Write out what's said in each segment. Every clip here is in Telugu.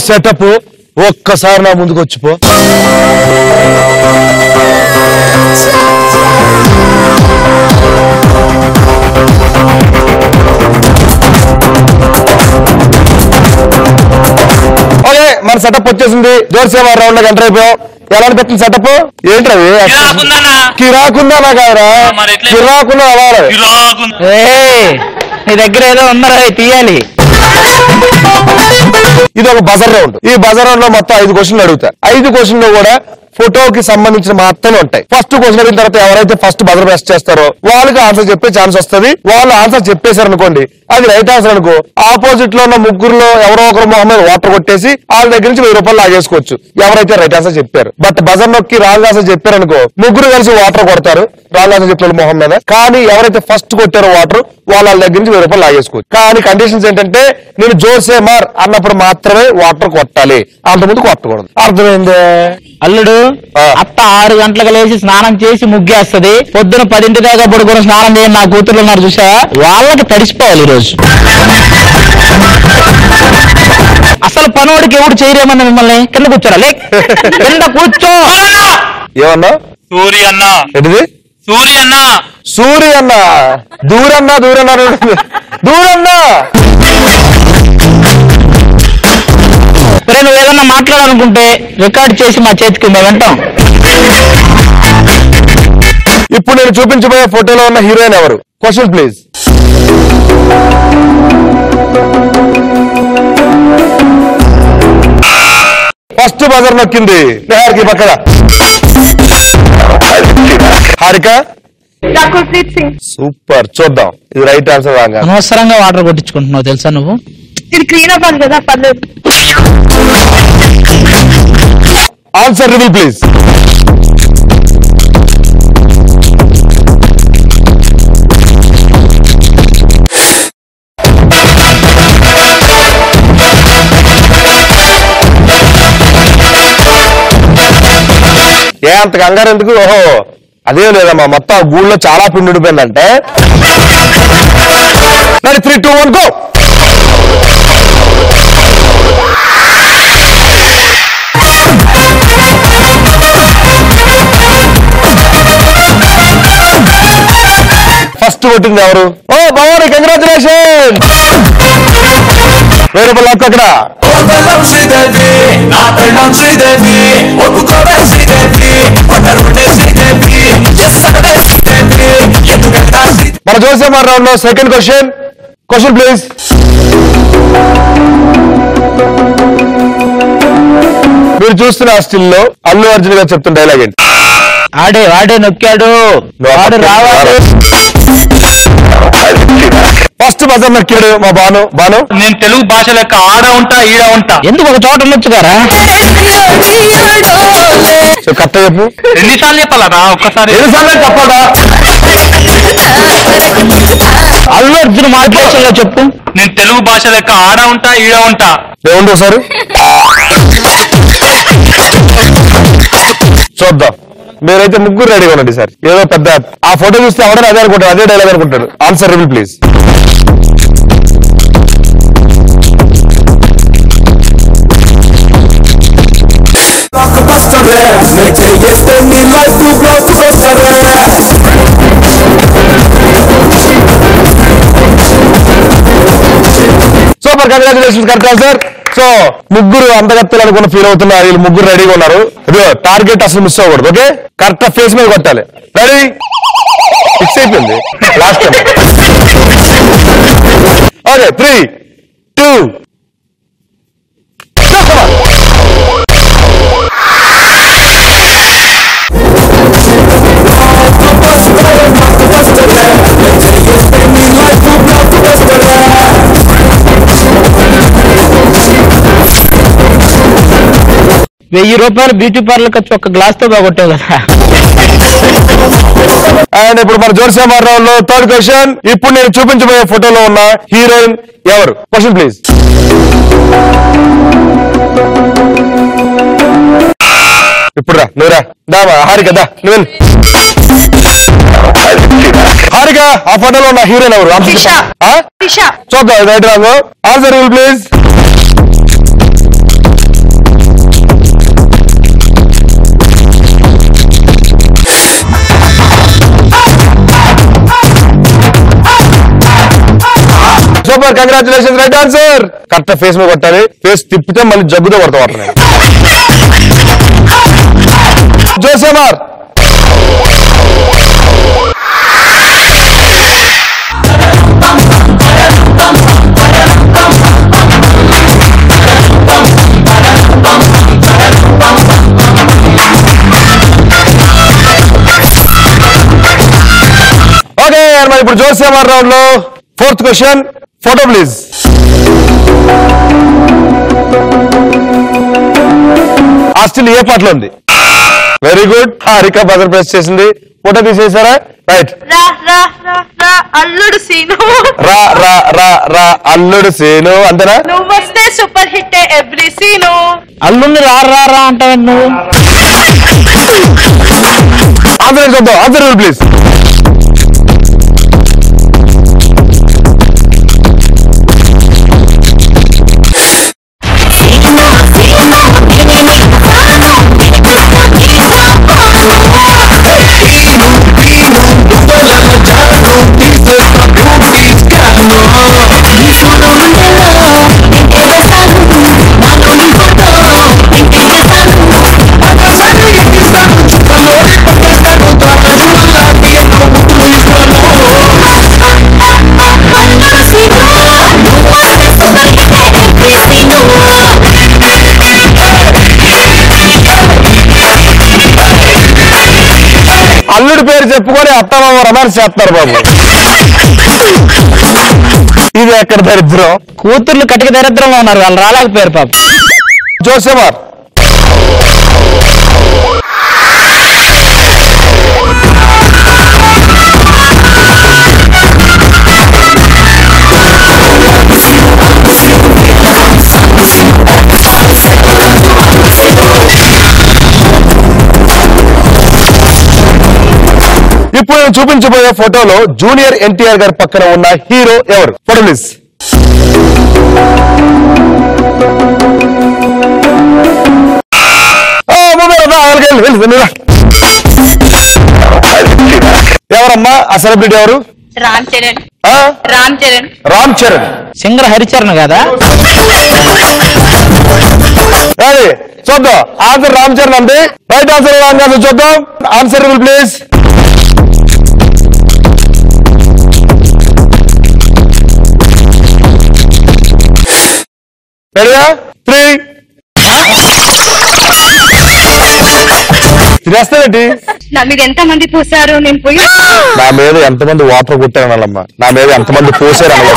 సెటప్ ఒక్కసారి నా ముందుకు వచ్చిపో. ఓకే, మన సెటప్ వచ్చేసింది. జోర్సేవ రౌండ్ లో ఎంటర్ అయిపోయాం. ఎలా అనిపిస్తుంది సెటప్? ఏంటది? కిరాకుందా కాదురా, కిరాకున్నా అవ్వాలి. నీ దగ్గర ఏదో ఉందరా, తీయాలి. ఇది ఒక బజర్ రౌండ్. ఈ బజర్ రౌండ్ లో మొత్తం 5 క్వశ్చన్లు అడుగుతా. 5 క్వశ్చన్లు కూడా ఫోటోకి సంబంధించిన మాత్రమే ఉంటాయి. ఫస్ట్ క్వశ్చన్ అడిగిన తర్వాత ఎవరైతే ఫస్ట్ బజర్ ప్రెస్ చేస్తారో వాళ్ళకి ఆన్సర్ చెప్పే ఛాన్స్ వస్తుంది. వాళ్ళు ఆన్సర్ చెప్పేశారు అనుకోండి, అది రైట్ ఆన్సర్ అనుకో, ఆపోజిట్ లో ఉన్న ముగ్గురులో ఎవరో ఒకరు మొహం మీద వాటర్ కొట్టేసి వాళ్ళ దగ్గర నుంచి 1000 రూపాయలు లాగేసుకోవచ్చు ఎవరైతే రైట్ ఆన్సర్ చెప్పారు. బట్ బజర్ నొక్కి రాంగ్ ఆన్సర్ చెప్పారు అనుకో, ముగ్గురు కలిసి వాటర్ కొడతారు రాంగ్ ఆన్సర్ చెప్పిన మొహం మీద. కానీ ఎవరైతే ఫస్ట్ కొట్టారో వాటర్ వాళ్ళ దగ్గర నుంచి 1000 రూపాయలు లాగేసుకోవచ్చు. కానీ కండిషన్స్ ఏంటంటే, నేను జోర్సే మార్ అన్నప్పుడు మాత్రమే వాటర్ కొట్టాలి, అంతకుముందు కొట్టకూడదు. అర్థమైందే? అల్లుడు, అత్త 6 గంటలకు లేచి స్నానం చేసి ముగ్గేస్తుంది. పొద్దున 10 దాకా పడుకొని స్నానం చేయని నా కూతురు ఉన్నారు చూసా, వాళ్ళకి తడిసిపోవాలి ఈరోజు. అసలు పనోడికి ఎవడు చేయరేమన్నా మిమ్మల్ని? కింద కూర్చోరా, లే కింద కూర్చో. ఏమన్నా? సూర్య అన్న. ఏంటిది? సూర్య అన్న. సూర్య అన్న. దూరన్నా దూరన్నా దూరన్నా. నువ్వు ఏదన్నా మాట్లాడాలనుకుంటే రికార్డ్ చేసి మా చేతికి మేము వింటాం. ఇప్పుడు నేను చూపించబోయే ఫోటోలో ఉన్న హీరోయిన్ ఎవరు? Question please. ఫస్ట్ బజర్ నొక్కింది నిహారిక పక్కన. హారిక. సూపర్, చూద్దాం ఇది రైట్ ఆన్సర్. అనవసరంగా వాటర్ కొట్టించుకుంటున్నావు తెలుసా నువ్వు? ఇది క్లీన్ అప్ అని కదా, పర్లేదు. Answer reveal please. ఏ అంత కంగారు ఎందుకు? ఓహో అదే లేదమ్మా, మొత్తం గూళ్ళో చాలా పిండి ఉండిపోయిందంటే. 3, 2, 1 గో. ఫస్ట్ కొట్టింది ఎవరు? ఓ బావని, కంగ్రాచులేషన్. 1000 రూపాయలు అక్కడ. మన జోర్సేవ రౌండ్ లో సెకండ్ క్వశ్చన్. Question please. మీరు చూస్తున్న ఆ స్టిల్ లో అల్లు అర్జున్ గారు చెప్తున్న డైలాగ్ ఏంటి? వాడే నొక్కాడు, వాడు రావాలి. ఫస్ట్ బజర్ నొక్కాడు మా బాను. నేను తెలుగు భాష లెక్క ఆడ ఉంటా ఈడ ఉంటా. ఎందుకు ఒక చోట ఉండొచ్చు గారా? కరెక్ట్ చెప్పు. ఎన్నిసార్లు చెప్పాలరా? ఒక్కసారి. ఎన్నిసార్లు చెప్పాలా? అల్లు అర్జున్ మాట్లాడేలా చెప్పు. నేను తెలుగు భాష లెక్క ఆడ ఉంటా ఈడ ఉంటా. ఏముంది ఒకసారి చూద్దాం. మీరైతే ముగ్గురు రెడీగా ఉండండి సార్. ఏదో పెద్ద ఆ ఫోటో చూస్తే ఎవరైనా అదే అనుకుంటారు, అదే డైలాగ్ అనుకుంటారు. Answer reveal please. Super, congratulations, correct answer. So ముగ్గురు అందగత్తెలు అనుకున్న ఫీల్ అవుతున్నారు. వీళ్ళు ముగ్గురు రెడీగా ఉన్నారు. టార్గెట్ అసలు మిస్ అవ్వకూడదు. ఓకే, కరెక్ట్ ఫేస్ మీద కొట్టాలి. రెడీ? ఫిక్స్ అయిపోయింది లాస్ట్ టైం. ఓకే, 3, 2 1000 రూపాయలు బ్యూటీ పార్లర్ ఖర్చు ఒక గ్లాస్ తో బాగొట్టావు కదా. అండ్ ఇప్పుడు మన జోర్సేవ రౌండ్ లో థర్డ్ క్వశ్చన్. ఇప్పుడు నేను చూపించబోయే ఫోటోలో ఉన్న హీరోయిన్ ఎవరు? Question please. ఇప్పుడు రా, నువ్వు రా. దామా హారిక, దా నువ్వు. హారిక, ఆ ఫోటోలో ఉన్న హీరోయిన్ ఎవరు? చూద్దాం right wrong. Answer please. Super, congratulation, right answer. Correct face మీద కొట్టాలి, ఫేస్ తిప్పితే మళ్ళీ జగ్గుతో కొడతా. జోసెమార్ ఓకే, మరి ఇప్పుడు జోసెమార్ రౌండ్ లో 4th క్వశ్చన్. Photo please. ఆ స్టిల్ ఏ పాటలో ఉంది? Very good. Harika buzzer press చేసింది. ఫోటో తీసేసారా? రైట్. రా రా రా రా అల్లుడు సీను. రా రా రా రా అల్లుడు సీను, అంతేనా? నువ్వు వస్తే సూపర్ హిట్ ఎవ్రీ సీను. అల్లుండి రా రా రా అంటావు నువ్వు. ఆన్సర్ చూద్దాం. Answer please. అల్లుడి పేరు చెప్పుకొని అత్తమామ రొమాన్స్ చేస్తున్నారు బాబు. ఇది ఎక్కడ దరిద్రం. కూతుర్లు కటిక దరిద్రంలో ఉన్నారు, వాళ్ళు రాలేకపోయారు పాప. జోసెమార్ ఇప్పుడు నేను చూపించబోయే ఫోటోలో జూనియర్ ఎన్టీఆర్ గారి పక్కన ఉన్న హీరో ఎవరు? Photo please. ఎవరమ్మా ఆ సెలబ్రిటీ ఎవరు? రామ్ చరణ్. రామ్ చరణ్. రామ్ చరణ్. సింగర్ హరిచరణ్ కదా? అది చూద్దాం. ఆన్సర్ రామ్ చరణ్ అండి. రైట్ ఆన్సర్ రాంగ్ ఆన్సర్ చూద్దాం. Answer please. రెడీయా? 3 తినేస్తానండి. నా మీద ఎంత మంది పోసారు, నేను పోయి నా మీద ఎంతమంది వాటర్ కొట్టారు అనాలమ్మా, నా మీద ఎంతమంది పోసారు అనాలి.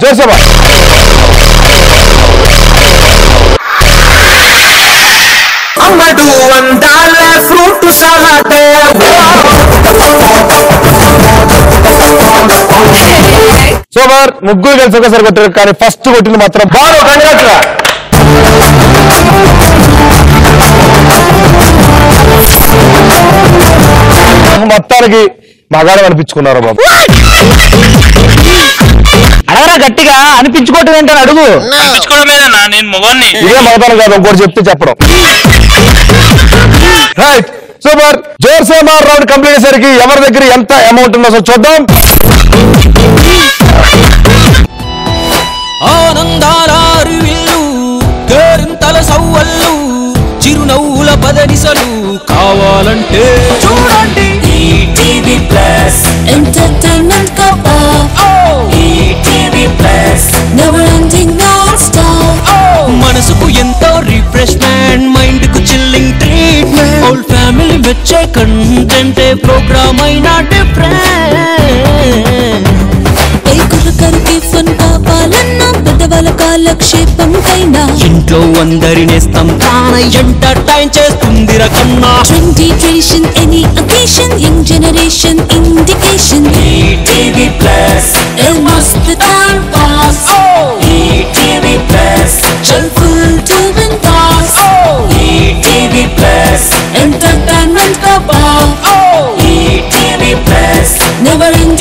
జోసెఫ్ అమ్మడు వందాల ఫ్రూట్ సలాడ్. సూపర్, ముగ్గురు కలిసి ఒకసారి కొట్టారు, కానీ ఫస్ట్ కొట్టింది మాత్రం బాగా. కంగ్రాట్స్. మొత్తానికి మగాడు అనిపించుకున్నారు బాబు. అడగరా గట్టిగా, అనిపించుకోవటం ఏంటని అడుగు. అనిపించుకోవడమేనా? నేను మొగాన్ని. ఇదే మగతనం కాదు, ఇంకోటి చెప్తే చెప్పడం. Right, super. జోసెమార్ రౌండ్ కంప్లీట్ అయ్యేసరికి ఎవరి దగ్గర ఎంత అమౌంట్ ఉందో అసలు చూద్దాం. ఆనందాల అరువిల్లు, కేరింతల సవ్వళ్ళు, చిరునవ్వుల పదనిసలు కావాలంటే చూడండి ఈటీవీ ప్లస్. ఎంటర్టైన్మెంట్ కప్ప ETV plus, never ending non stop. మనసుకు ఎంతో రిఫ్రెష్మెంట్, మైండ్ కు చిల్లింగ్ ట్రీట్మెంట్, హోల్ ఫ్యామిలీ వచ్చే కంటెంట్, ప్రోగ్రామ్ అయినా డిఫరెంట్. కరికి ఫన్ కావాలన్నా, పెద్దవాళ్ళ కాలక్షేపం కైనా, ఇంట్లో అందరినేస్తాం తానై ఎంటర్టైన్ చేస్తుంది రకన్నా. Trendy tradition any occasion, young generation indication. ETV plus మస్త్ టైం పాస్. ఈటీవీ ప్లస్ చల్ ఫుల్ టు బిందాస్. ఈటీవీ ప్లస్ ఎంటర్టైన్మెంట్ కప్ప ఈటీవీ ప్లస్ నెవర్ ఎండింగ్